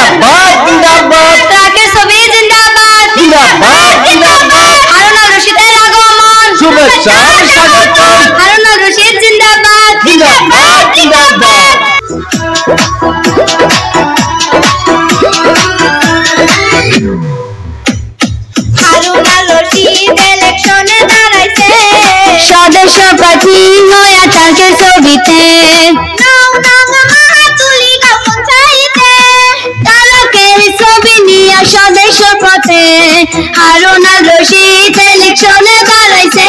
জিন্দাবাদ জিন্দাবাদ ট্রাকের ছবি জিন্দাবাদ জিন্দাবাদ জিন্দাবাদ হারুন আল রশিদের আগমন শুভেচ্ছা স্বাগতম হারুন আল রশিদ জিন্দাবাদ জিন্দাবাদ জিন্দাবাদ হারুন আল রশিদ ইলেকশনে দাঁড়াইছে সদস্য প্রার্থী হয়ে ট্রাকের ছবিতে সদস্য পথে হারুন আল রশিদ ইলেকশনে দাঁড়াইছে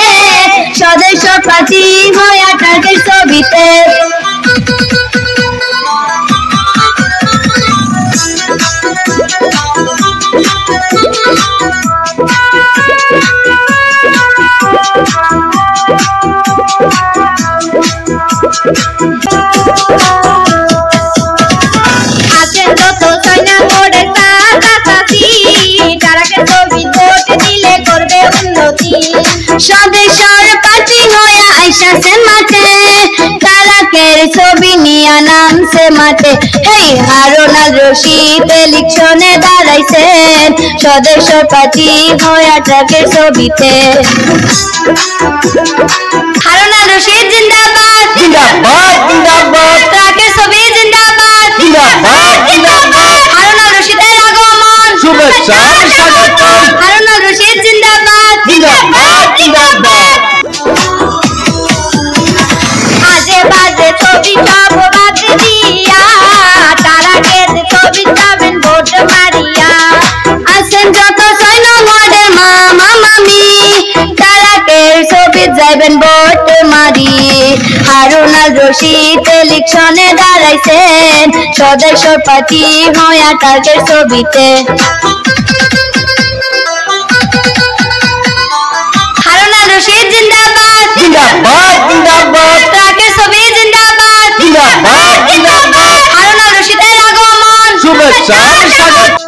সদস্য প্রার্থী হয়ে ট্রাকের ছবিতে আছেন যত ছয়না মোড়ের কাছাকাছি ট্রাকের ছবি ভোট দিলে করবে উন্নতি সদস্যর প্রার্থী হয়ে আইসাছেন মাঠে ট্রাকের ছবি নিয়ে নামছে মাঠে হেই হারুন আল রশিদ ইলেকশনে দাঁড়াইছেন সদস্য প্রার্থী হয়ে ট্রাকের ছবিতে হারুন আল রশিদ জিন্দাবাদ জিন্দাবাদ জিন্দাবাদ ট্রাকের ছবি জিন্দাবাদ জিন্দাবাদ জিন্দাবাদ হারুন আল রশিদের আগমন শুভেচ্ছা স্বাগতম হারুন আল রশিদ জিন্দাবাদ জিন্দাবাদ জিন্দাবাদ আজে বাজে ছবি সব বাদ দিয়া ট্রাকের ছবি যাবেন ভোট মারিয়া আছেন যত ছয় নম্বরের মামা মামি ট্রাকের ছবি যাবেন ভোট মারি হারুন আল রশিদ ইলেকশনে দাঁড়াইছেন সদস্য প্রার্থী হয়ে ট্রাকের ছবিতে হারুন আল রশিদ জিন্দাবাদ জিন্দাবাদ জিন্দাবাদ ট্রাকের ছবি জিন্দাবাদ জিন্দাবাদ জিন্দাবাদ হারুন আল রশিদের আগমন শুভেচ্ছা স্বাগতম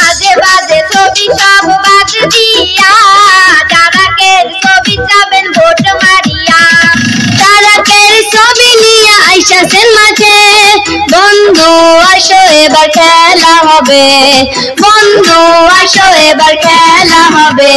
আজে বাজে ছবি সব বাদ দিয়া ট্রাকের ছবি যাবেন ভোট মারিয়া ট্রাকের ছবি নিয়ে আইসাছেন মাঠে বন্ধু আসো এবার খেলা হবে বন্ধু আসো এবার খেলা হবে